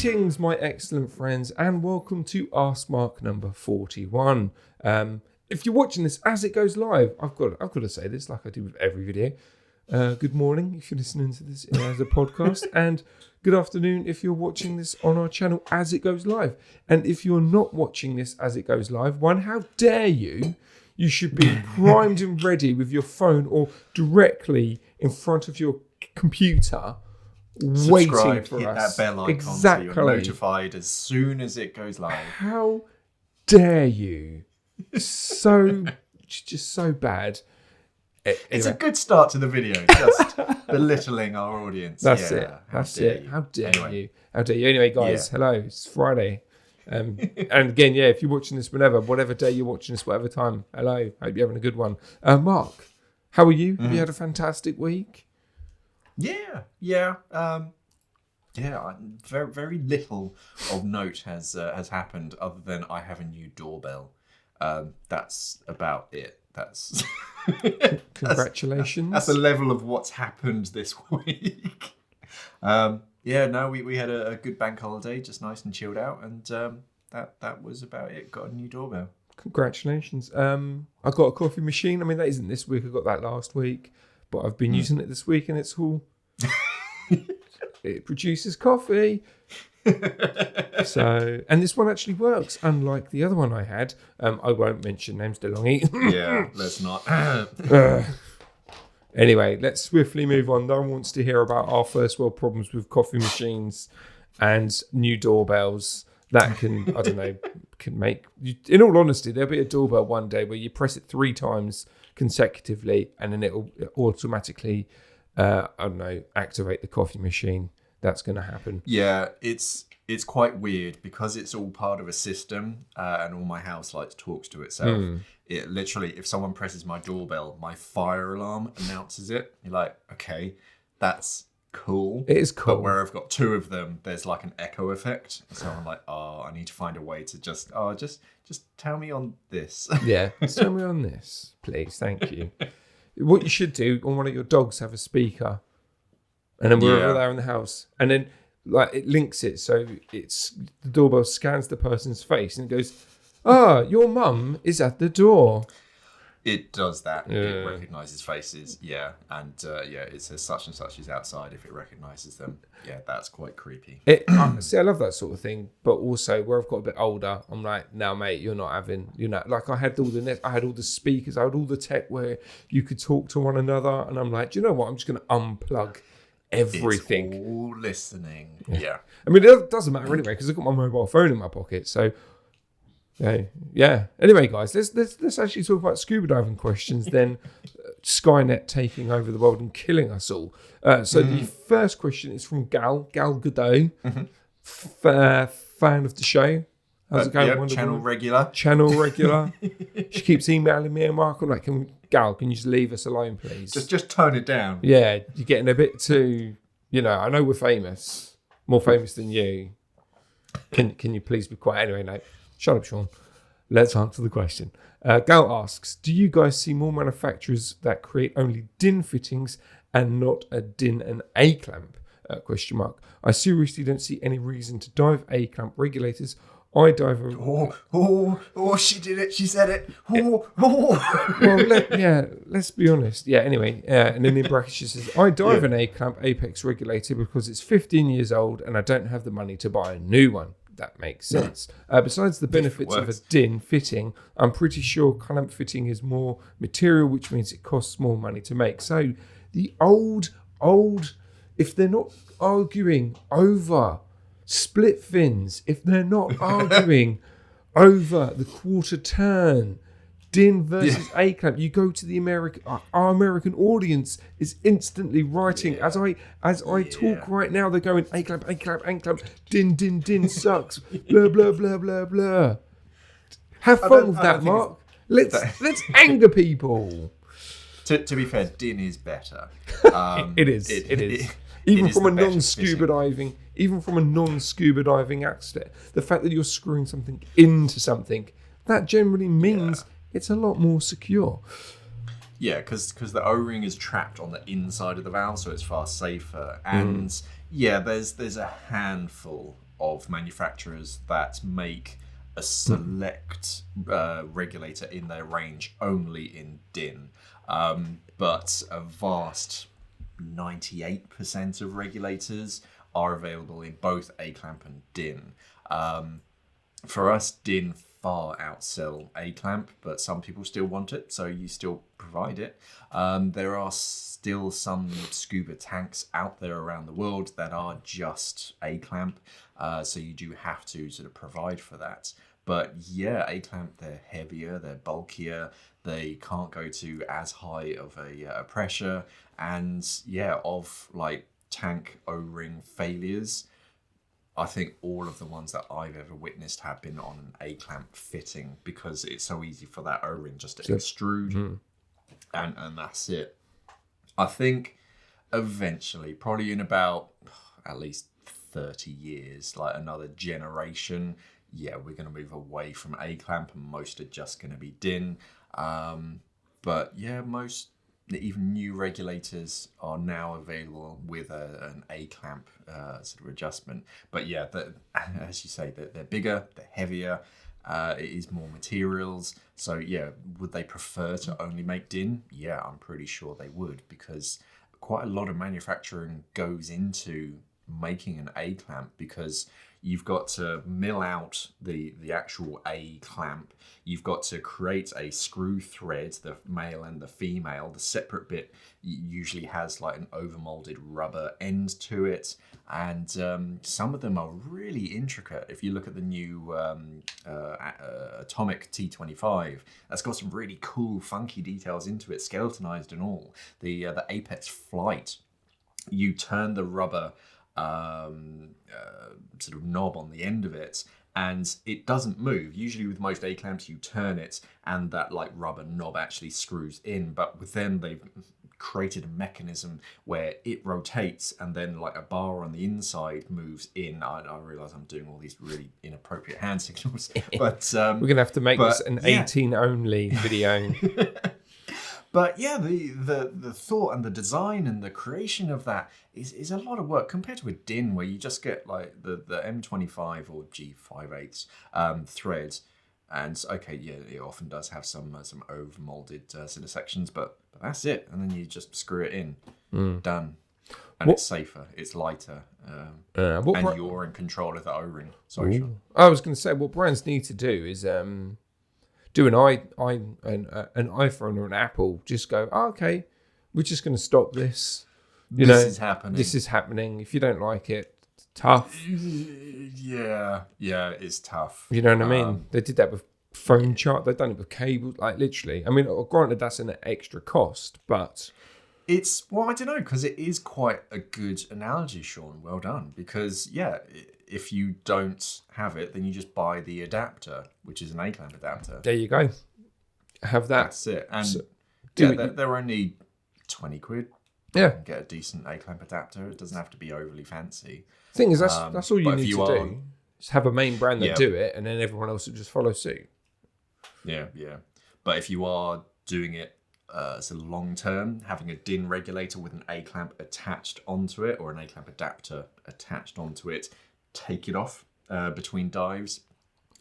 Greetings, my excellent friends, and welcome to askmark number 41. If you're watching this as it goes live, I've got to say this like I do with every video. Good morning if you're listening to this as a podcast, and good afternoon if you're watching this on our channel as it goes live. And if you're not watching this as it goes live, one, how dare you? You should be primed and ready with your phone or directly in front of your computer, waiting for hit us. That bell icon exactly. So you're notified as soon as it goes live. How dare you? Just so bad. Anyway. It's a good start to the video, just belittling our audience. That's it. That's it. How dare you? How dare you? Anyway, guys, hello. It's Friday. And again, if you're watching this whatever day you're watching this, whatever time, hello. Hope you're having a good one. Mark, how are you? Have you had a fantastic week? Yeah. Very, very little of note has happened other than I have a new doorbell. That's about it. That's congratulations. That's the level of what's happened this week. We had a good bank holiday, just nice and chilled out, and that was about it. Got a new doorbell. Congratulations. I got a coffee machine. I mean, that isn't this week. I got that last week, but I've been using it this week, and it's all it produces coffee. So, and this one actually works, unlike the other one I had. I won't mention names, DeLonghi. Yeah, let's not. Anyway, let's swiftly move on. No one wants to hear about our first world problems with coffee machines and new doorbells. That can, I don't know, can make... In all honesty, there'll be a doorbell one day where you press it 3 times consecutively and then it'll automatically, activate the coffee machine. That's going to happen. Yeah, it's quite weird because it's all part of a system and all my house lights talks to itself. It literally, if someone presses my doorbell, my fire alarm announces it. You're like, okay, that's cool. It is cool. But where I've got 2 of them, there's like an echo effect. So I'm like, I need to find a way to just tell me on this. Yeah, tell me on this, please. Thank you. What you should do on one of your dogs, have a speaker. And then we're over there in the house. And then it links it. So the doorbell scans the person's face and it goes, your mum is at the door. It does that. Yeah. It recognises faces. Yeah. And it says such and such is outside if it recognises them. Yeah, that's quite creepy. See, I love that sort of thing. But also where I've got a bit older, I'm like, no, mate, you're not having, like I had all the speakers, I had all the tech where you could talk to one another. And I'm like, do you know what? I'm just going to unplug everything. It's all listening. Yeah. I mean, it doesn't matter anyway because I've got my mobile phone in my pocket. So, yeah. Anyway, guys, let's actually talk about scuba diving questions. Then Skynet taking over the world and killing us all. The first question is from Gal Godot, fan of the show. How's it going? Channel regular. She keeps emailing me and Mark. I'm like, Gal, can you just leave us alone, please? Just tone it down. Yeah, you're getting a bit too, I know we're famous, more famous than you. Can you please be quiet? Anyway, no, shut up, Sean. Let's answer the question. Gal asks, do you guys see more manufacturers that create only DIN fittings and not a DIN and A-clamp? ? I seriously don't see any reason to dive A-clamp regulators. I dive... she did it. She said it. Well, let's be honest. Yeah, anyway. And then in brackets she says, I dive an A-clamp Apex regulator because it's 15 years old and I don't have the money to buy a new one. That makes sense. Besides the benefits of a DIN fitting, I'm pretty sure clamp fitting is more material, which means it costs more money to make. So the old, if they're not arguing over split fins, if they're not arguing over the quarter turn, DIN versus A-clamp, you go to the our American audience is instantly writing as I talk right now. They're going A-clamp, DIN sucks, blah blah blah blah blah. Have fun with that, Mark. Let's anger people. To be fair, DIN is better. It is. Even from a non-scuba diving accident, the fact that you're screwing something into something, that generally means it's a lot more secure. Yeah, because the O-ring is trapped on the inside of the valve, so it's far safer. And there's a handful of manufacturers that make a select regulator in their range only in DIN, but a vast 98% of regulators are available in both A-clamp and DIN. For us, DIN far outsell A-clamp, but some people still want it, so you still provide it. There are still some scuba tanks out there around the world that are just A-clamp, so you do have to sort of provide for that. But yeah, A-clamp, they're heavier, they're bulkier, they can't go to as high of a pressure, and yeah, of like tank O-ring failures, I think all of the ones that I've ever witnessed have been on an A-clamp fitting, because it's so easy for that O-ring just to extrude, and that's it. I think eventually, probably in about at least 30 years, like another generation, yeah, we're going to move away from A-clamp and most are just going to be DIN. But yeah, most even new regulators are now available with an A-clamp sort of adjustment. But yeah, as you say, they're bigger, they're heavier, it is more materials. So yeah, would they prefer to only make DIN? Yeah, I'm pretty sure they would, because quite a lot of manufacturing goes into making an A-clamp, because you've got to mill out the actual A-clamp. You've got to create a screw thread, the male and the female. The separate bit usually has like an overmolded rubber end to it. And some of them are really intricate. If you look at the new Atomic T25, that's got some really cool, funky details into it, skeletonized and all. The Apex Flight, you turn the rubber sort of knob on the end of it, and it doesn't move. Usually with most A-clamps you turn it and that like rubber knob actually screws in, but with them they've created a mechanism where it rotates and then like a bar on the inside moves in. I realize I'm doing all these really inappropriate hand signals, but we're gonna have to make this an 18 only video. But yeah, the thought and the design and the creation of that is a lot of work compared to a DIN, where you just get like the M25 or G5/8 threads, and okay, yeah, it often does have some over-molded sort of sections, but that's it, and then you just screw it in, done, and it's safer, it's lighter, and you're in control of the O-ring. Sorry, Sean. I was going to say, what brands need to do is do an iPhone or an Apple, just go, okay, we're just going to stop this. This is happening. This is happening. If you don't like it, it's tough. Yeah, it's tough. You know what I mean? They did that with phone chart. They've done it with cable, like literally. I mean, granted, that's an extra cost, but it's, well, I don't know, because it is quite a good analogy, Sean. Well done. Because yeah, if you don't have it, then you just buy the adapter, which is an A-clamp adapter. There you go. Have that. That's it. And so, they're only 20 quid. Yeah. You can get a decent A-clamp adapter. It doesn't have to be overly fancy. Thing is, that's all you need to do. Just have a main brand that do it, and then everyone else will just follow suit. Yeah. But if you are doing it sort of long term, having a DIN regulator with an A-clamp attached onto it, or an A-clamp adapter attached onto it, take it off between dives,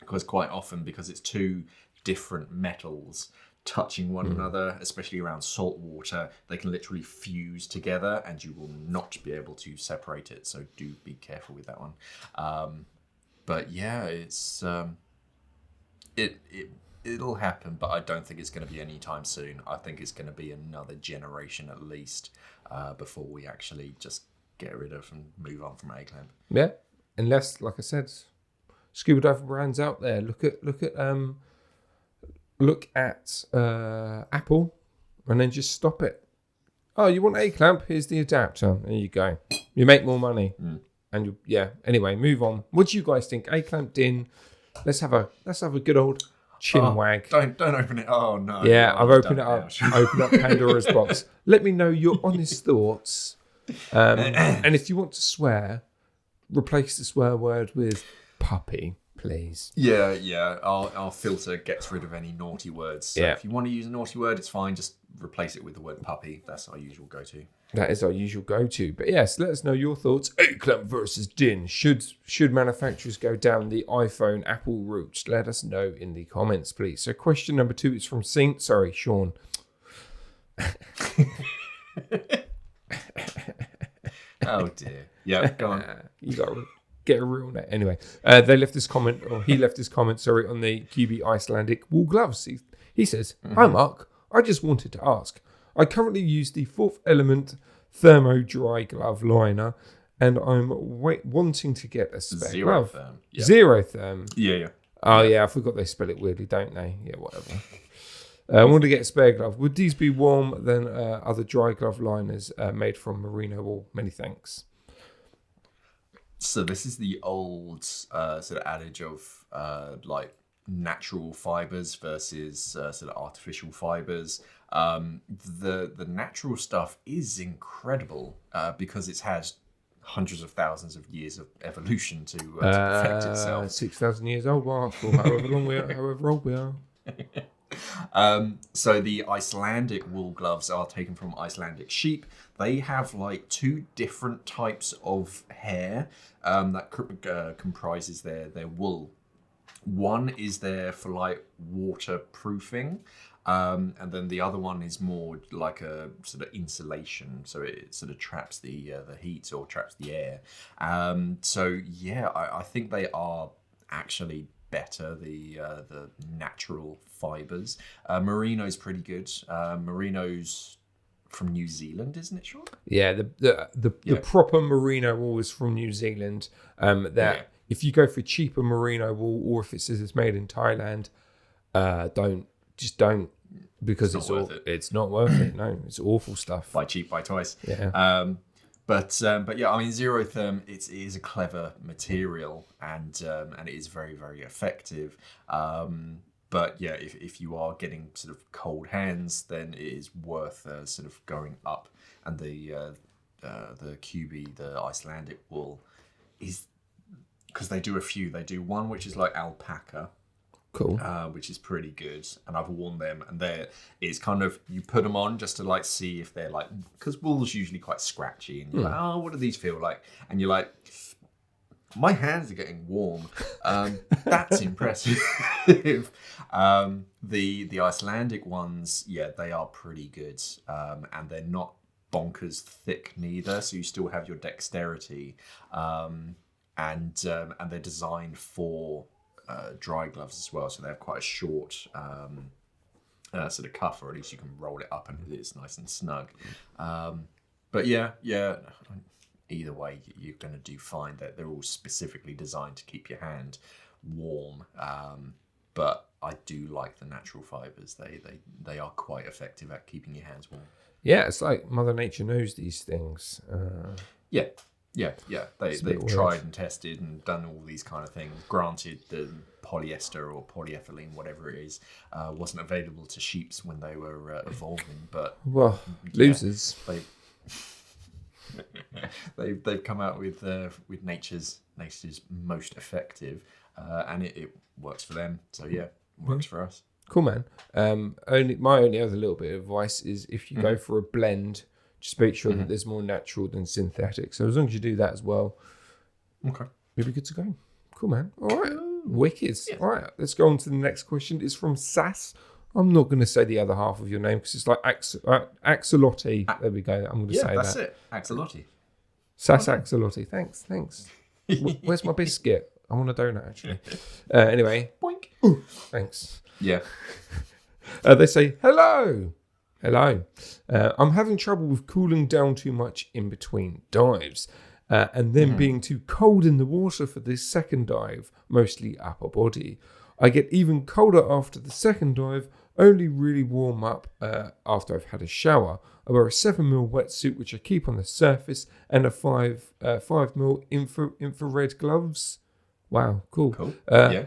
because quite often, because it's two different metals touching one another, especially around salt water, they can literally fuse together and you will not be able to separate it, so do be careful with that one. But yeah, it's it'll happen, but I don't think it's going to be anytime soon. I think it's going to be another generation at least before we actually just get rid of and move on from A-clamp. Yeah, unless, like I said, scuba diver brands out there, look at Apple, and then just stop it. Oh, you want A-clamp? Here's the adapter. There you go. You make more money. And anyway, move on. What do you guys think? A-clamp, DIN. Let's have a good old chin wag. Don't open it. Oh no. Yeah, I've opened it up. Open up Pandora's box. Let me know your honest thoughts. And if you want to swear, replace the swear word with puppy, please. Yeah. Our filter gets rid of any naughty words. So if you want to use a naughty word, it's fine. Just replace it with the word puppy. That's our usual go-to. That is our usual go-to. But yes, let us know your thoughts. A-Clamp versus DIN. Should manufacturers go down the iPhone Apple route? Let us know in the comments, please. So question number 2 is from Sean. Oh dear. Yeah, go on. You got to get a real net. Anyway, he left this comment, on the Kubi Icelandic wool gloves. He says, Hi Mark, I just wanted to ask. I currently use the Fourth Element Thermo Dry Glove Liner, and I'm wanting to get a spare glove. Zero Therm. Yeah. Oh yeah, I forgot they spell it weirdly, don't they? Yeah, whatever. I want to get a spare glove. Would these be warm than other dry glove liners made from merino wool? Many thanks. So this is the old sort of adage of like natural fibres versus sort of artificial fibres. The natural stuff is incredible because it's had hundreds of thousands of years of evolution to perfect itself. 6,000 years old, Mark, or however old we are. So the Icelandic wool gloves are taken from Icelandic sheep. They have like 2 different types of hair that comprises their wool. One is there for like waterproofing, and then the other one is more like a sort of insulation, so it sort of traps the heat or traps the air. So yeah, I think they are actually better, the natural fibres. Merino's pretty good. Merino's from New Zealand, isn't it, Sean? Yeah, the proper merino wool is from New Zealand. If you go for cheaper merino wool, or if it says it's made in Thailand, don't, because it's not worth it. No, it's awful stuff. Buy cheap, buy twice. Yeah. But yeah, I mean, Zero Therm, it is a clever material, and it is very, very effective. But yeah, if you are getting sort of cold hands, then it is worth sort of going up. And the Kubi, the Icelandic wool, is, because they do a few. They do one which is like alpaca. Cool. Which is pretty good, and I've worn them, and it's kind of, you put them on just to like see if they're like, because wool's usually quite scratchy, and you're like, oh, what do these feel like? And you're like, my hands are getting warm. That's impressive. The Icelandic ones, yeah, they are pretty good, and they're not bonkers thick neither, so you still have your dexterity, and they're designed for dry gloves as well, so they have quite a short sort of cuff, or at least you can roll it up and it's nice and snug. But yeah, either way, you're going to do fine. They're all specifically designed to keep your hand warm. But I do like the natural fibres. They are quite effective at keeping your hands warm. Yeah, it's like Mother Nature knows these things. Yeah. They've tried and tested and done all these kind of things. Granted, the polyester or polyethylene, whatever it is, wasn't available to sheeps when they were evolving. But losers. They've come out with nature's most effective, and it works for them. So yeah, it works for us. Cool, man. My only other little bit of advice is, if you go for a blend, just make sure that there's more natural than synthetic. So as long as you do that as well, okay, you'll be good to go. Cool, man. All right. Wicked. Yeah. All right. Let's go on to the next question. It's from Sass. I'm not going to say the other half of your name because it's like Axolotti. There we go. I'm going to say that. Yeah, that's it. Axolotti. Sass Axolotti. Thanks. Where's my biscuit? I want a donut, actually. Anyway. Boink. Ooh, thanks. Yeah. They say, hello. I'm having trouble with cooling down too much in between dives, and then being too cold in the water for this second dive, mostly upper body. I get even colder after the second dive, only really warm up after I've had a shower. I wear a 7mm wetsuit, which I keep on the surface, and a 5mm infrared gloves. Wow, cool. Yeah.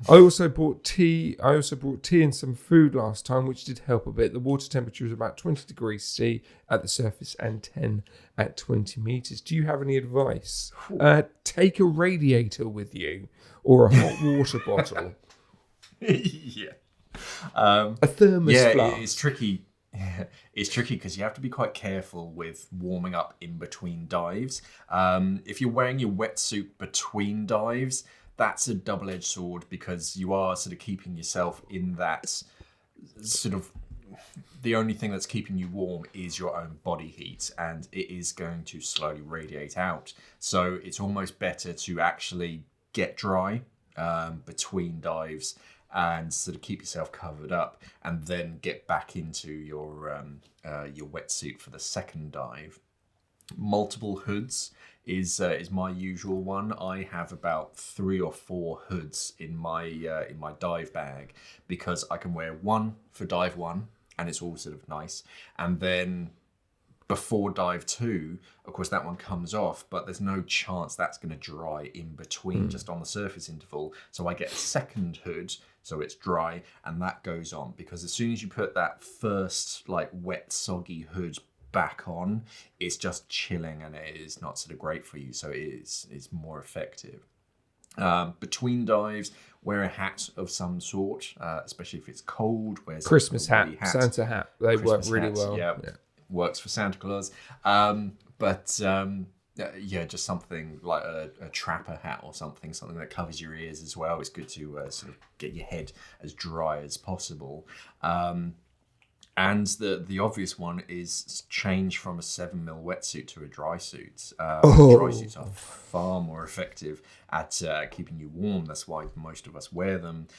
I also brought tea and some food last time, which did help a bit. The water temperature was about 20 degrees C at the surface and 10 at 20 meters. Do you have any advice? Take a radiator with you, or a hot water bottle. Yeah. A thermos flask. It's tricky. It's tricky because you have to be quite careful with warming up in between dives. If you're wearing your wetsuit between dives, that's a double-edged sword because you are sort of keeping yourself in that sort of, the only thing that's keeping you warm is your own body heat, and it is going to slowly radiate out. So it's almost better to actually get dry between dives and sort of keep yourself covered up, and then get back into your wetsuit for the second dive. Multiple hoods is my usual one. I have about 3 or 4 hoods in my dive bag because I can wear one for dive 1, and it's all sort of nice, and then before dive 2, of course, that one comes off, but there's no chance that's going to dry in between, just on the surface interval. So I get a second hood, so it's dry, and that goes on, because as soon as you put that first like wet, soggy hood back on, it's just chilling, and it is not sort of great for you. So it's more effective. Between dives, wear a hat of some sort, especially if it's cold. Wear Christmas hat, Santa hat. They Christmas work really hats, well. yeah. Works for Santa Claus. Just something like a trapper hat or something that covers your ears as well. It's good to sort of get your head as dry as possible. And the obvious one is change from a 7mm wetsuit to a dry suit. Dry suits are far more effective at keeping you warm. That's why most of us wear them,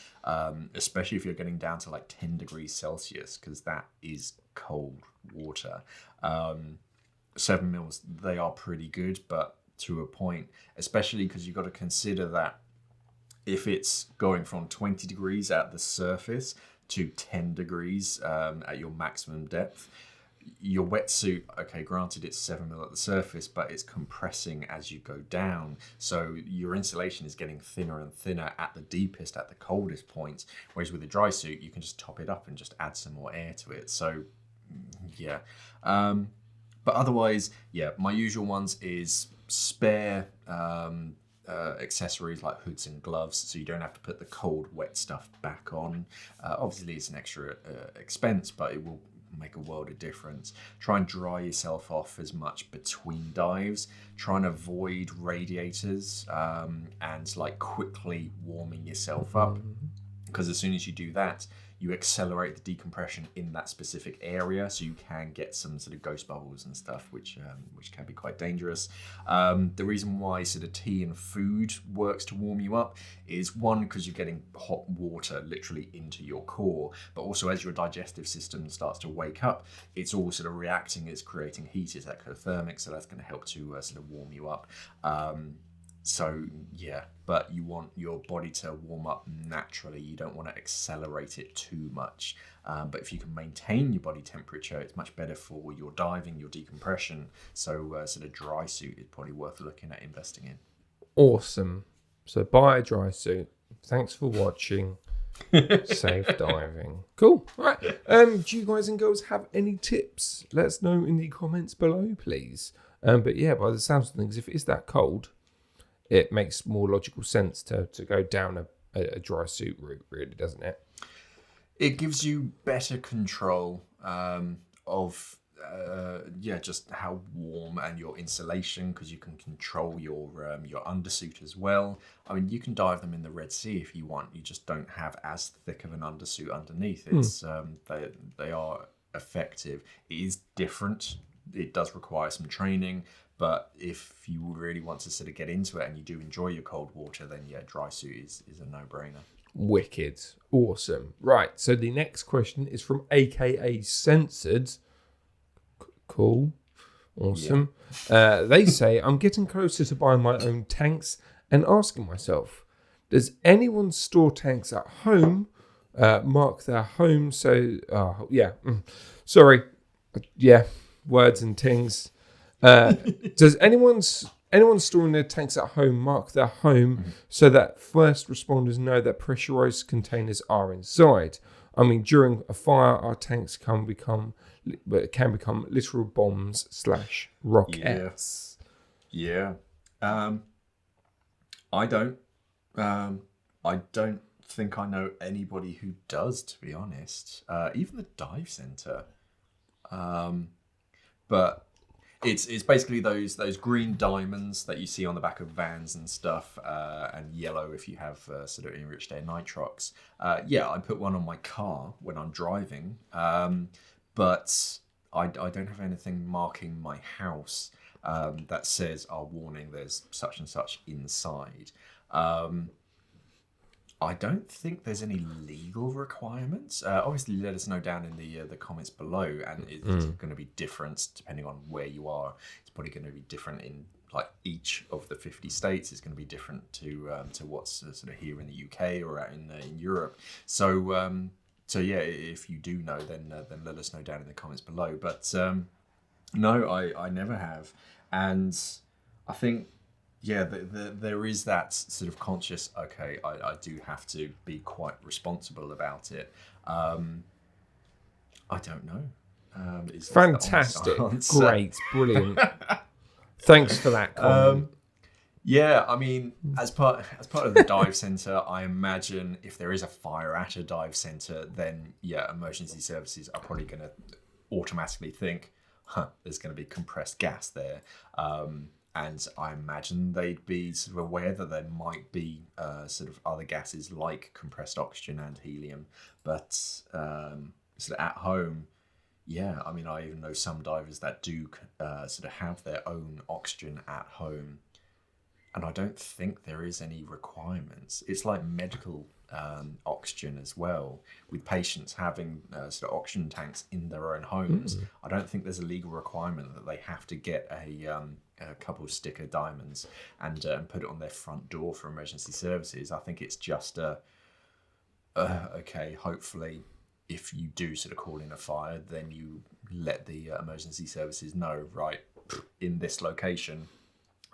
especially if you're getting down to like 10 degrees Celsius, because that is cold water. 7mm, they are pretty good, but to a point, especially because you've got to consider that if it's going from 20 degrees at the surface to 10 degrees at your maximum depth, your wetsuit, okay, granted it's 7mm at the surface, but it's compressing as you go down. So your insulation is getting thinner and thinner at the deepest, at the coldest points. Whereas with a dry suit, you can just top it up and just add some more air to it. So yeah. But otherwise, yeah, my usual ones is spare accessories like hoods and gloves, so you don't have to put the cold, wet stuff back on. Obviously, it's an extra expense, but it will make a world of difference. Try and dry yourself off as much between dives. Try and avoid radiators and like quickly warming yourself up, because as soon as you do that, you accelerate the decompression in that specific area, so you can get some sort of ghost bubbles and stuff, which can be quite dangerous. The reason why sort of tea and food works to warm you up is, one, because you're getting hot water literally into your core, but also as your digestive system starts to wake up, it's all sort of reacting, it's creating heat, it's ectothermic, so that's going to help to sort of warm you up. So yeah, but you want your body to warm up naturally. You don't want to accelerate it too much. But if you can maintain your body temperature, it's much better for your diving, your decompression. So sort of dry suit is probably worth looking at investing in. Awesome. So buy a dry suit. Thanks for watching. Safe diving. Cool. All right. Do you guys and girls have any tips? Let us know in the comments below, please. But yeah, by the sounds of things, if it is that cold, it makes more logical sense to go down a dry suit route, really, doesn't it? It gives you better control of just how warm, and your insulation, because you can control your undersuit as well. I mean, you can dive them in the Red Sea if you want. You just don't have as thick of an undersuit underneath. It's they are effective. It is different. It does require some training. But if you really want to sort of get into it and you do enjoy your cold water, then yeah, dry suit is a no-brainer. Wicked. Awesome. Right, so the next question is from AKA Censored. Cool. Awesome. Yeah. They say, I'm getting closer to buying my own tanks and asking myself, does anyone store tanks at home? Mark their home. So, sorry. Yeah, words and things. Does anyone storing their tanks at home mark their home so that first responders know that pressurized containers are inside? I mean, during a fire, our tanks can become literal bombs / rockets. Yeah. I don't think I know anybody who does, to be honest. Even the dive center, But it's basically those green diamonds that you see on the back of vans and stuff, and yellow if you have sort of enriched air nitrox. I put one on my car when I'm driving, but I don't have anything marking my house that says, "Oh, warning, there's such and such inside." I don't think there's any legal requirements. Obviously, let us know down in the comments below, and it's going to be different depending on where you are. It's probably going to be different in like each of the 50 states. It's going to be different to what's sort of here in the UK or out in Europe. So yeah, if you do know, then let us know down in the comments below. But no, I never have, and I think. Yeah, there is that sort of conscious, okay, I do have to be quite responsible about it. I don't know. Is Fantastic. Great. Brilliant. Thanks for that comment. Yeah, I mean, as part of the dive centre, I imagine if there is a fire at a dive centre, then yeah, emergency services are probably going to automatically think, there's going to be compressed gas there. And I imagine they'd be sort of aware that there might be sort of other gases like compressed oxygen and helium. But sort of at home, yeah, I mean, I even know some divers that do sort of have their own oxygen at home. And I don't think there is any requirements. It's like medical oxygen as well, with patients having sort of oxygen tanks in their own homes. I don't think there's a legal requirement that they have to get a couple of sticker diamonds and put it on their front door for emergency services. I think it's just okay, hopefully if you do sort of call in a fire, then you let the emergency services know, right, in this location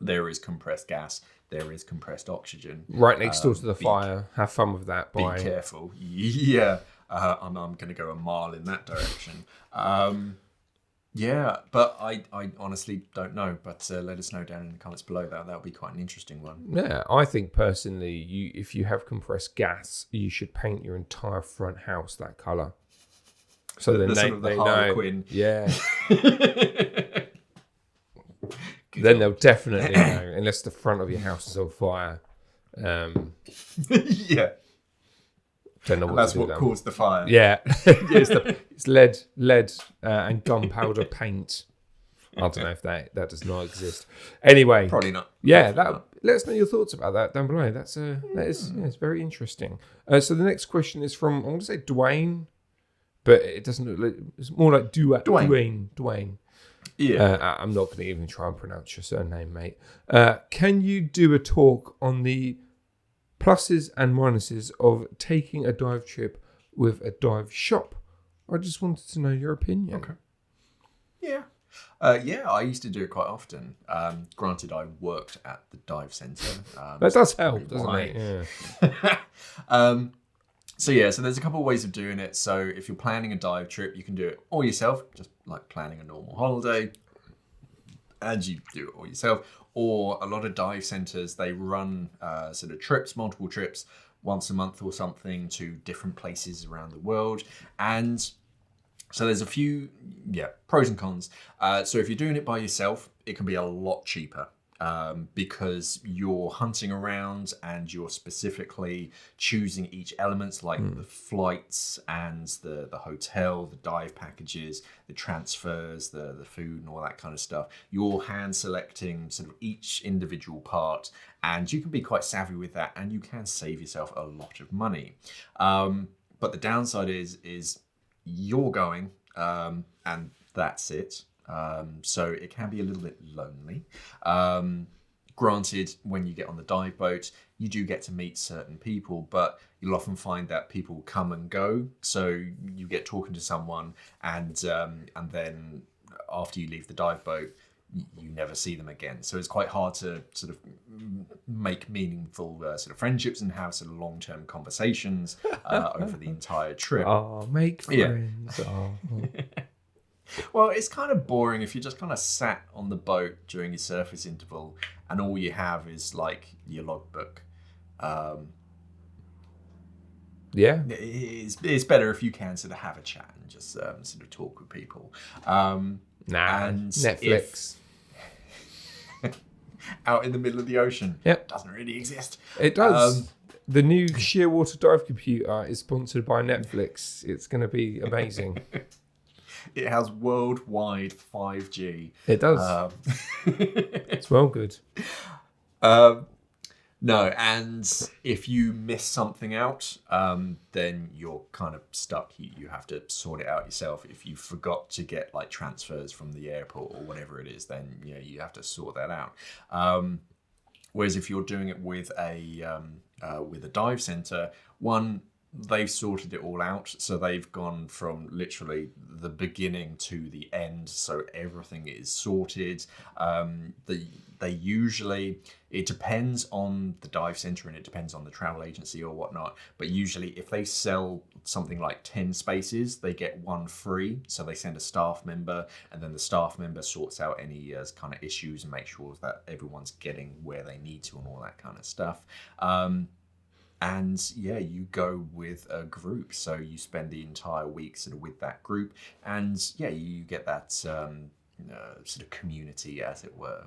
there is compressed gas, there is compressed oxygen right next door to the fire. Have fun with that. Be careful. Yeah, I'm going to go a mile in that direction. Yeah, but I honestly don't know. But let us know down in the comments below. That'll be quite an interesting one. Yeah, I think personally, if you have compressed gas, you should paint your entire front house that colour. So then they know. Yeah. Then they'll definitely know, unless the front of your house is on fire. Yeah. Don't know and what that's to do what then. caused the fire. Yeah. It's lead and gunpowder paint. I don't know if that does not exist. Anyway. Probably not. Yeah, let us know your thoughts about that down below. That is it's very interesting. So the next question is from, I'm going to say Dwayne, but it doesn't look like, it's more like Dwayne. Yeah. I'm not going to even try and pronounce your surname, mate. Can you do a talk on the pluses and minuses of taking a dive trip with a dive shop? I just wanted to know your opinion. Okay. Yeah. I used to do it quite often. Granted, I worked at the dive centre. That does help, doesn't it? Yeah. So there's a couple of ways of doing it. So if you're planning a dive trip, you can do it all yourself, just like planning a normal holiday, and you do it all yourself. Or a lot of dive centres, they run sort of trips, multiple trips, once a month or something to different places around the world. And so there's a few, pros and cons. So if you're doing it by yourself, it can be a lot cheaper. Because you're hunting around and you're specifically choosing each element, like the flights and the hotel, the dive packages, the transfers, the food and all that kind of stuff. You're hand selecting sort of each individual part, and you can be quite savvy with that, and you can save yourself a lot of money. But the downside is you're going, and that's it. So it can be a little bit lonely. Granted, when you get on the dive boat, you do get to meet certain people, but you'll often find that people come and go. So you get talking to someone, and then after you leave the dive boat, you never see them again. So it's quite hard to sort of make meaningful sort of friendships and have sort of long-term conversations over the entire trip. Oh, make friends. Yeah. Oh. Well, it's kind of boring if you're just kind of sat on the boat during your surface interval and all you have is like your logbook. Yeah, it's better if you can sort of have a chat and just sort of talk with people. And Netflix. Out in the middle of the ocean. Yep. Doesn't really exist. It does. The new shearwater dive computer is sponsored by Netflix. It's going to be amazing. It has worldwide 5G. It does. It's well good. No, and if you miss something out, then you're kind of stuck. You have to sort it out yourself. If you forgot to get like transfers from the airport or whatever it is, then you have to sort that out. Whereas if you're doing it with a dive center, they've sorted it all out, so they've gone from literally the beginning to the end, so everything is sorted. They usually, it depends on the dive center and it depends on the travel agency or whatnot, but usually if they sell something like 10 spaces, they get one free, so they send a staff member, and then the staff member sorts out any kind of issues and makes sure that everyone's getting where they need to and all that kind of stuff. And you go with a group, so you spend the entire week sort of with that group, and you get that sort of community, as it were.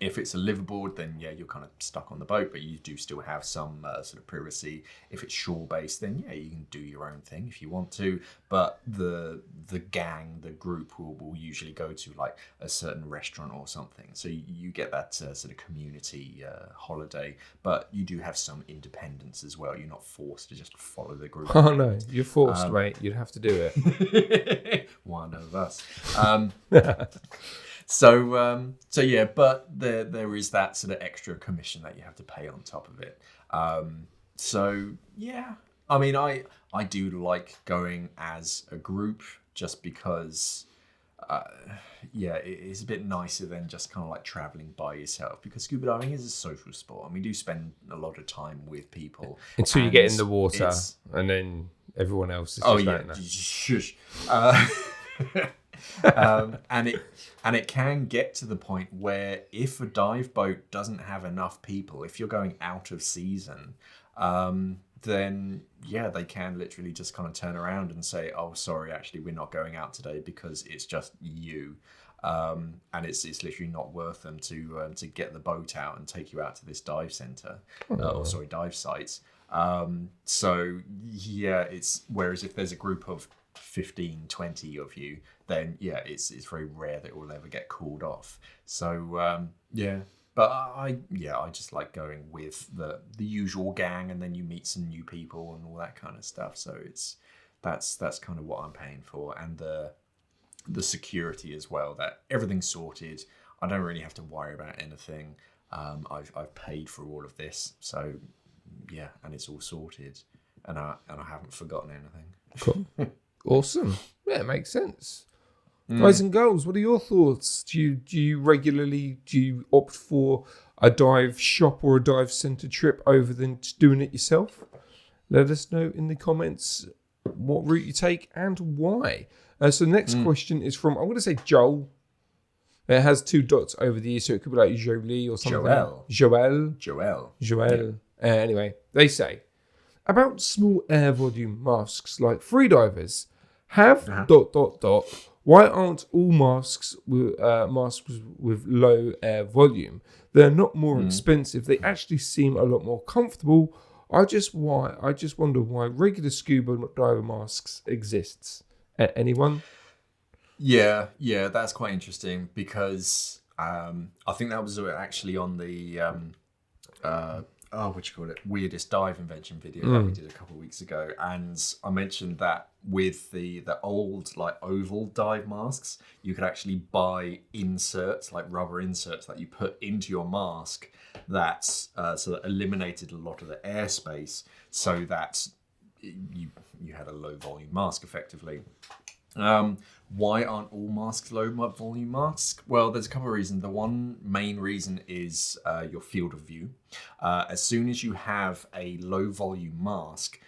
If it's a liveaboard, then you're kind of stuck on the boat, but you do still have some sort of privacy. If it's shore-based, then you can do your own thing if you want to. But the gang, the group will usually go to like a certain restaurant or something. So you get that sort of community holiday, but you do have some independence as well. You're not forced to just follow the group. Oh no, you're forced, mate. You'd have to do it. One of us. So yeah, but there is that sort of extra commission that you have to pay on top of it. So yeah, I mean, I do like going as a group just because, it is a bit nicer than just kind of like traveling by yourself, because scuba diving is a social sport and we do spend a lot of time with people. Until you get in the water and then everyone else is just shush. And it can get to the point where if a dive boat doesn't have enough people, if you're going out of season, then they can literally just kind of turn around and say, oh, sorry, actually we're not going out today because it's just you, and it's literally not worth them to get the boat out and take you out to this dive center, dive sites. So it's, whereas if there's a group of 15, 20 of you, then it's very rare that it will ever get called off. So but I just like going with the usual gang, and then you meet some new people and all that kind of stuff. So that's kind of what I'm paying for, and the security as well, that everything's sorted. I don't really have to worry about anything. I've paid for all of this, so and it's all sorted, and I haven't forgotten anything. Cool. Awesome. Yeah, it makes sense. Guys and girls, what are your thoughts? Do you opt for a dive shop or a dive centre trip over than doing it yourself? Let us know in the comments what route you take and why. So the next question is from, I'm going to say Joel. It has 2 dots over the E, so it could be like Jolie or something. Joel. Yeah. Anyway, they say, about small air volume masks like freedivers, why aren't all masks with low air volume? They're not more expensive. They actually seem a lot more comfortable. I just wonder why regular scuba diver masks exists. Anyone? Yeah, that's quite interesting, because I think that was actually on the weirdest dive invention video that we did a couple of weeks ago, and I mentioned that with the old like oval dive masks, you could actually buy inserts, like rubber inserts that you put into your mask that sort of eliminated a lot of the airspace, so that you had a low volume mask effectively. Why aren't all masks low volume masks? Well, there's a couple of reasons. The one main reason is your field of view. As soon as you have a low volume mask,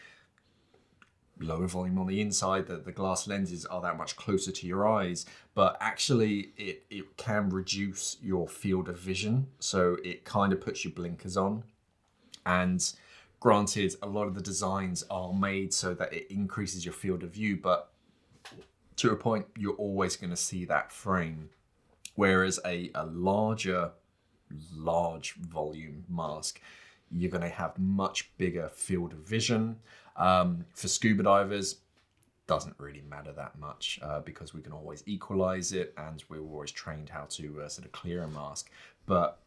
lower volume on the inside, the glass lenses are that much closer to your eyes, but actually it can reduce your field of vision. So it kind of puts your blinkers on. And granted, a lot of the designs are made so that it increases your field of view, but to a point, you're always going to see that frame. Whereas a large volume mask, you're going to have much bigger field of vision. For scuba divers, doesn't really matter that much because we can always equalize it, and we're always trained how to sort of clear a mask. But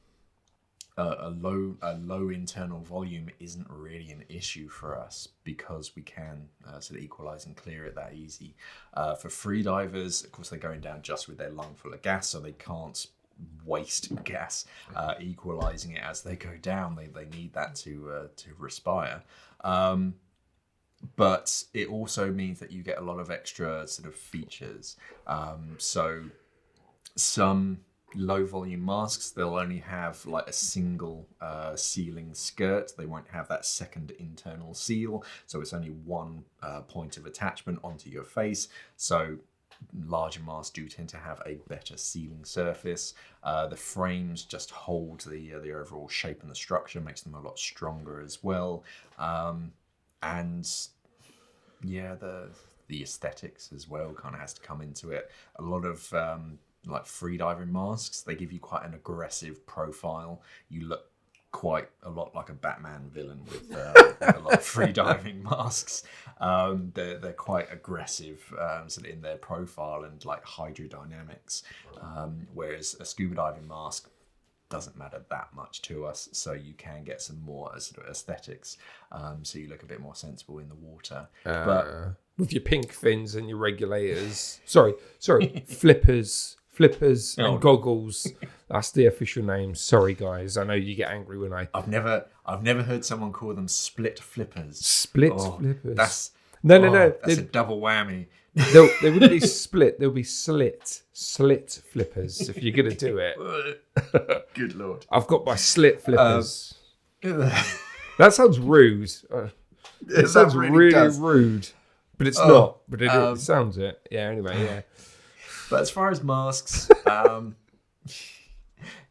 a low internal volume isn't really an issue for us because we can sort of equalize and clear it that easy. For freedivers, of course, they're going down just with their lung full of gas, so they can't waste gas equalizing it as they go down. They need that to respire. But it also means that you get a lot of extra sort of features. So some low volume masks, they'll only have like a single sealing skirt. They won't have that second internal seal, so it's only one point of attachment onto your face. So larger masks do tend to have a better sealing surface. The frames just hold the overall shape and the structure, makes them a lot stronger as well. And yeah, the aesthetics as well kind of has to come into it. A lot of like freediving masks, they give you quite an aggressive profile. You look quite a lot like a Batman villain with a lot of freediving masks. They're quite aggressive sort of in their profile and like hydrodynamics, whereas a scuba diving mask doesn't matter that much to us, so you can get some more sort of aesthetics, so you look a bit more sensible in the water. But with your pink fins and your regulators, sorry, flippers and goggles. That's the official name. Sorry, guys. I know you get angry when I've never heard someone call them split flippers. Flippers. That's no. That's a double whammy. They wouldn't be split. They'll be slit flippers if you're gonna do it. Good Lord. I've got my slit flippers. That sounds rude. It sounds really rude, but it's not. But it sounds it. Yeah. Anyway, yeah. But as far as masks,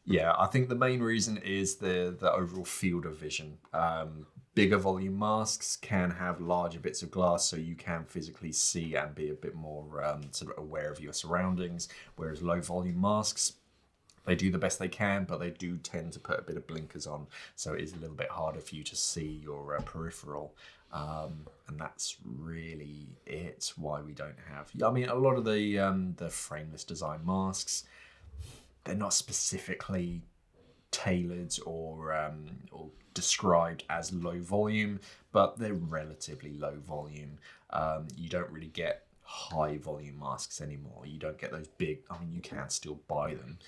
yeah, I think the main reason is the overall field of vision. Bigger volume masks can have larger bits of glass, so you can physically see and be a bit more sort of aware of your surroundings. Whereas low volume masks, they do the best they can, but they do tend to put a bit of blinkers on, so it is a little bit harder for you to see your peripheral. And that's really it. Why we don't have. I mean, a lot of the frameless design masks, they're not specifically tailored or described as low volume, but they're relatively low volume. You don't really get high volume masks anymore. You don't get those big. I mean, you can still buy them.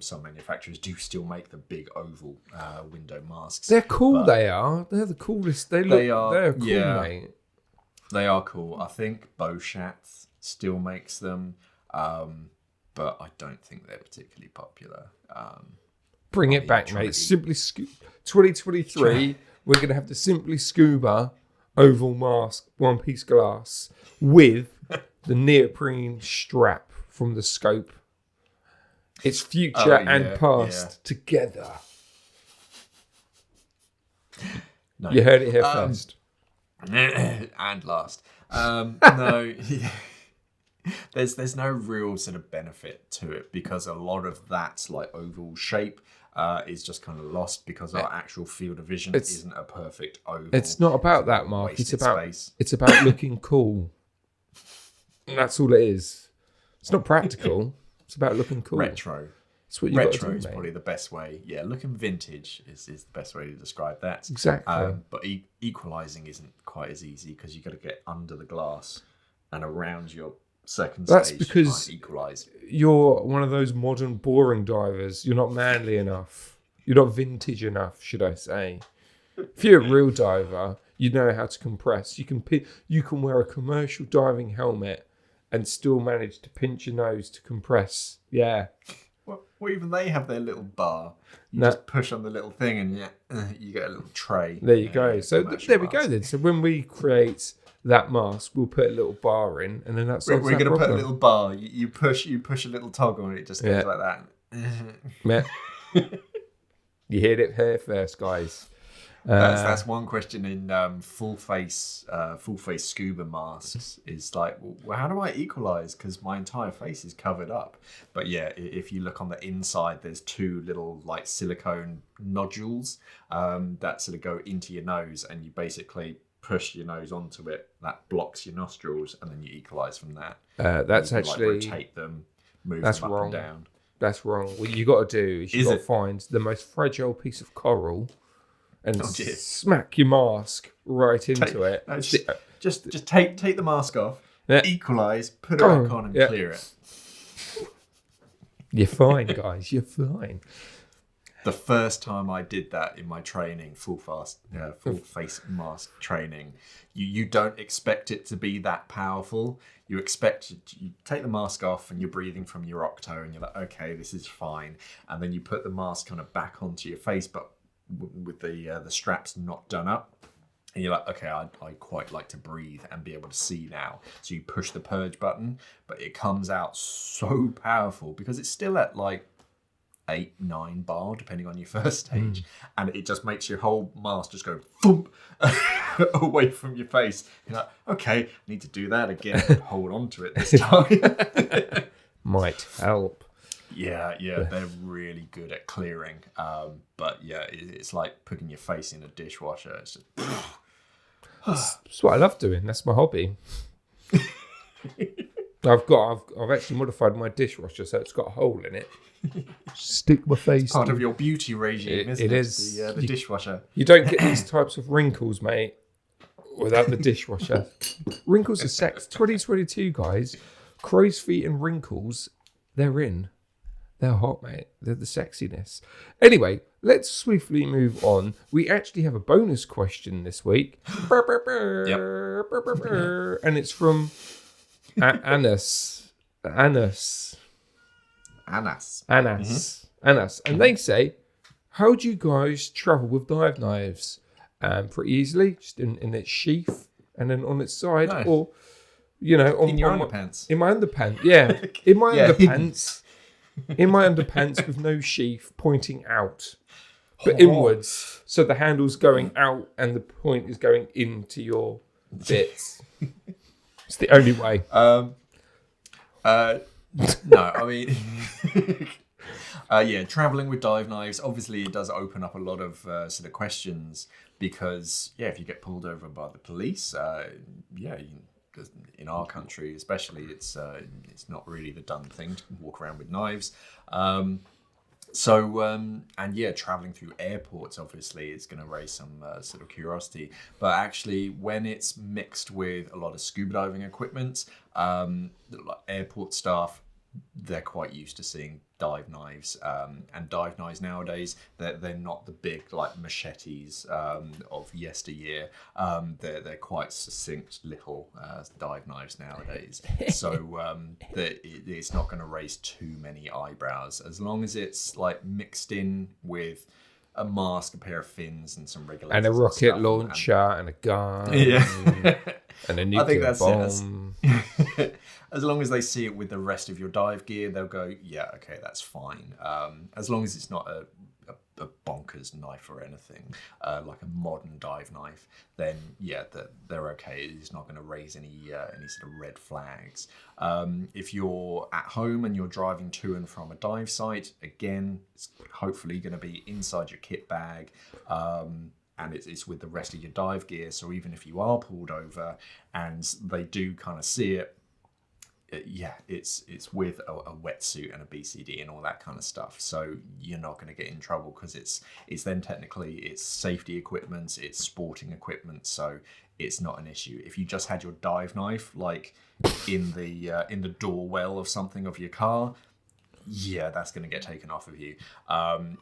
Some manufacturers do still make the big oval window masks. They're cool. They're the coolest. They're cool, yeah, mate. They are cool. I think Boshat still makes them, but I don't think they're particularly popular. Bring it back, mate. 2023. We're going to have the Simply Scuba oval mask, one-piece glass, with the neoprene strap from the scope. It's future and past together. No. You heard it here first. And last. No, there's no real sort of benefit to it because a lot of that like oval shape is just kind of lost because our actual field of vision isn't a perfect oval. It's not about that, Mark. It's about looking cool. That's all it is. It's not practical. It's about looking cool. Retro. That's what you got to do, Retro is probably the best way. Yeah, looking vintage is the best way to describe that. Exactly. But equalizing isn't quite as easy because you got to get under the glass and around your second stage. That's because equalize. You're one of those modern boring divers. You're not manly enough. You're not vintage enough, should I say? If you're a real diver, you know how to compress. You can wear a commercial diving helmet and still manage to pinch your nose to compress. Yeah. Well, even they have their little bar. You just push on the little thing and you get a little tray. There you go. So there we go then. So when we create that mask, we'll put a little bar in, and then that's we're going to put a little bar. You push a little toggle, and it just goes like that. You heard it here first, guys. That's one question in full face scuba masks is like, well, how do I equalize? Because my entire face is covered up. But yeah, if you look on the inside, there's two little like silicone nodules that sort of go into your nose, and you basically push your nose onto it. That blocks your nostrils, and then you equalize from that. That's you can, actually rotate them, move them up and down. That's wrong. What you got to do is you got to find the most fragile piece of coral and smack your mask right into it. No, just take the mask off, equalise, put it back on, and clear it. You're fine, guys. You're fine. The first time I did that in my training, full face mask training, you don't expect it to be that powerful. You expect you take the mask off and you're breathing from your octo, and you're like, okay, this is fine. And then you put the mask kind of back onto your face, but with the straps not done up. And you're like, okay, I quite like to breathe and be able to see now. So you push the purge button, but it comes out so powerful because it's still at like 8-9 bar, depending on your first stage. And it just makes your whole mask just go thump away from your face. You're like, okay, I need to do that again. Hold on to it this time. Might help. Yeah, they're really good at clearing. But yeah, it's like putting your face in a dishwasher. It's just... That's what I love doing. That's my hobby. I've actually modified my dishwasher so it's got a hole in it. Stick my face. It's part of your beauty regime, isn't it? It is the dishwasher. You don't get these types of wrinkles, mate, without the dishwasher. Wrinkles are sex. 2022, guys. Crow's feet and wrinkles, they're in. They're hot, mate. They're the sexiness. Anyway, let's swiftly move on. We actually have a bonus question this week. Yep. And it's from Anas. And they say, how do you guys travel with dive knives? Pretty easily, just in its sheath and then on its side, or in your underpants. In my underpants, yeah. In my underpants. In my underpants with no sheath pointing out, but inwards. So the handle's going out and the point is going into your bits. It's the only way. No, I mean... traveling with dive knives, obviously it does open up a lot of sort of questions because, if you get pulled over by the police, in our country especially, it's not really the done thing to walk around with knives. Traveling through airports, obviously, it's going to raise some sort of curiosity. But actually, when it's mixed with a lot of scuba diving equipment, like airport staff, they're quite used to seeing dive knives, and dive knives nowadays, they're not the big like machetes of yesteryear. They're quite succinct little dive knives nowadays, so it's not going to raise too many eyebrows as long as it's like mixed in with a mask, a pair of fins, and some regulators, and a rocket launcher, and a gun, and a nuclear bomb. As long as they see it with the rest of your dive gear, they'll go, yeah, okay, that's fine. As long as it's not a bonkers knife or anything, like a modern dive knife, then they're okay. It's not going to raise any sort of red flags. If you're at home and you're driving to and from a dive site, again, it's hopefully going to be inside your kit bag. And it's with the rest of your dive gear. So even if you are pulled over and they do kind of see it, it's with a wetsuit and a BCD and all that kind of stuff. So you're not going to get in trouble because it's then technically it's safety equipment, it's sporting equipment, so it's not an issue. If you just had your dive knife like in the door well of something of your car, that's going to get taken off of you.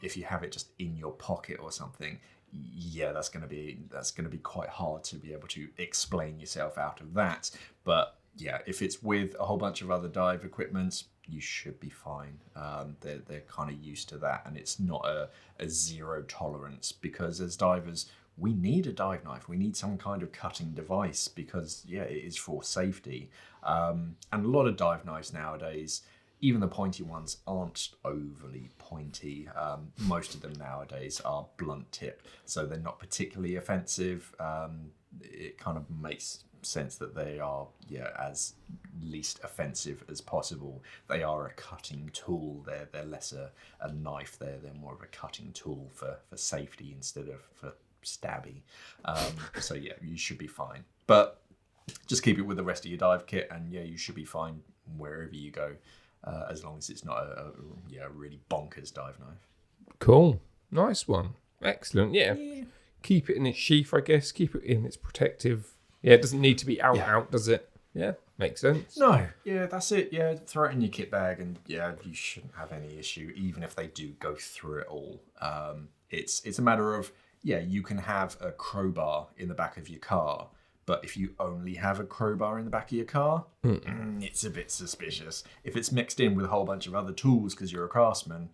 If you have it just in your pocket or something, that's going to be quite hard to be able to explain yourself out of that. But if it's with a whole bunch of other dive equipment, you should be fine. They're kind of used to that, and it's not a zero tolerance, because as divers, we need a dive knife. We need some kind of cutting device because, it is for safety. And a lot of dive knives nowadays, even the pointy ones aren't overly pointy. Most of them nowadays are blunt tip, so they're not particularly offensive. It kind of makes sense that they are as least offensive as possible. They are a cutting tool. They're less a knife. They're more of a cutting tool for safety instead of for stabby. So yeah, you should be fine. But just keep it with the rest of your dive kit, and yeah, you should be fine wherever you go, as long as it's not a really bonkers dive knife. Cool, nice one, excellent. Yeah. Keep it in its sheath, I guess. Keep it in its protective. Yeah, it doesn't need to be out, does it? Yeah, makes sense. No, yeah, that's it. Yeah, throw it in your kit bag, and yeah, you shouldn't have any issue, even if they do go through it all. It's a matter of, you can have a crowbar in the back of your car, but if you only have a crowbar in the back of your car, it's a bit suspicious. If it's mixed in with a whole bunch of other tools because you're a craftsman,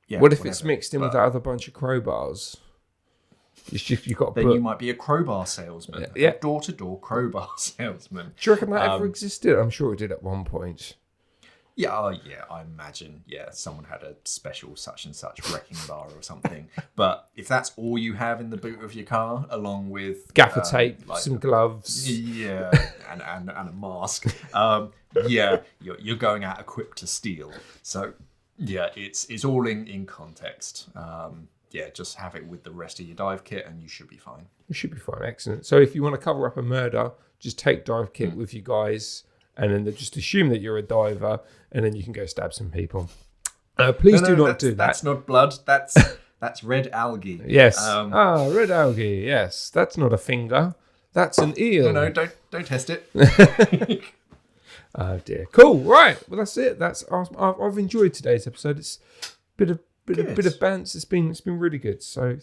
what if it's mixed in with that other bunch of crowbars? You've got then you might be a crowbar salesman. Yeah. Door-to-door crowbar salesman. Do you reckon that ever existed? I'm sure it did at one point. Yeah, I imagine. Yeah, someone had a special such and such wrecking bar or something. But if that's all you have in the boot of your car, along with gaffer tape, some gloves, and a mask, you're going out equipped to steal. So yeah, it's all in context. Just have it with the rest of your dive kit and you should be fine. You should be fine, excellent. So if you want to cover up a murder, just take dive kit with you guys, and then just assume that you're a diver, and then you can go stab some people. Please do not do that. That's not blood. That's red algae. Yes. Red algae. Yes. That's not a finger. That's an eel. No, don't test it. Oh dear. Cool. Right. Well, that's it. I've enjoyed today's episode. It's a bit of bounce. It's been really good. So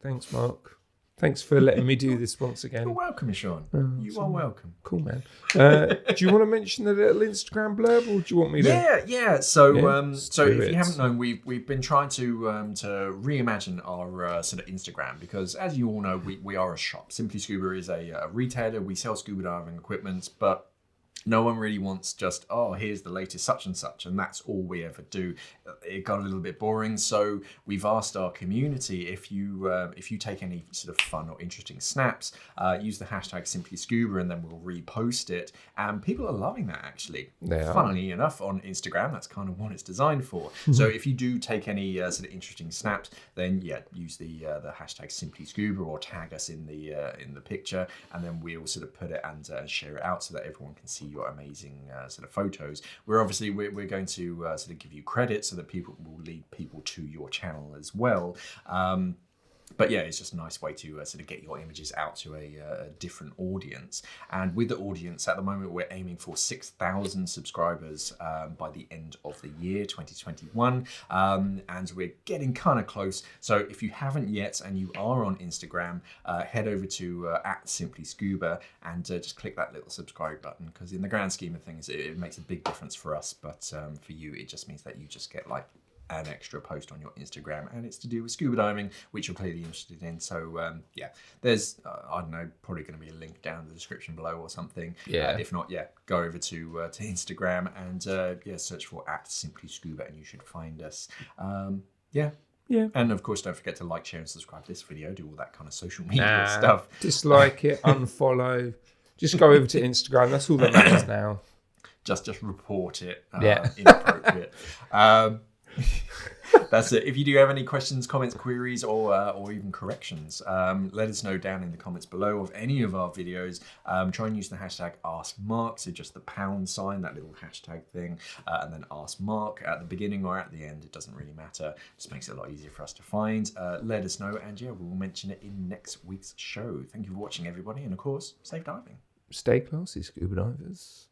thanks, Mark. Thanks for letting me do this once again. You're welcome, Sean. You are welcome. Cool, man. Do you want to mention the little Instagram blurb, or do you want me to? Yeah. So if you haven't known, we've been trying to reimagine our sort of Instagram, because as you all know, we are a shop. Simply Scuba is a retailer. We sell scuba diving equipment, but no one really wants just, here's the latest such and such, and that's all we ever do. It got a little bit boring, so we've asked our community, if you take any sort of fun or interesting snaps, use the hashtag simplyscuba, and then we'll repost it. And people are loving that, actually. Funnily enough, on Instagram, that's kind of what it's designed for. So if you do take any sort of interesting snaps, then use the hashtag simplyscuba, or tag us in the picture, and then we'll sort of put it and share it out so that everyone can see your amazing sort of photos. We're going to sort of give you credit so that people will lead people to your channel as well. But yeah, it's just a nice way to sort of get your images out to a different audience. And with the audience, at the moment, we're aiming for 6,000 subscribers by the end of the year, 2021. And we're getting kind of close. So if you haven't yet and you are on Instagram, head over to @simplyscuba and just click that little subscribe button, because in the grand scheme of things, it makes a big difference for us. But for you, it just means that you just get like an extra post on your Instagram, and it's to do with scuba diving, which you're clearly interested in. So there's I don't know, probably going to be a link down in the description below or something. If not, go over to Instagram and search for @simplyscuba, and you should find us. And of course, don't forget to like, share, and subscribe to this video. Do all that kind of social media stuff. Dislike it, unfollow. Just go over to Instagram. That's all that matters now. Just report it. Inappropriate. That's it. If you do have any questions, comments, queries, or even corrections, let us know down in the comments below of any of our videos. Try and use the hashtag askmark, so just the £, that little hashtag thing, and then askmark at the beginning or at the end. It doesn't really matter. Just makes it a lot easier for us to find. Let us know, and we'll mention it in next week's show. Thank you for watching, everybody, and of course, safe diving. Stay classy, scuba divers.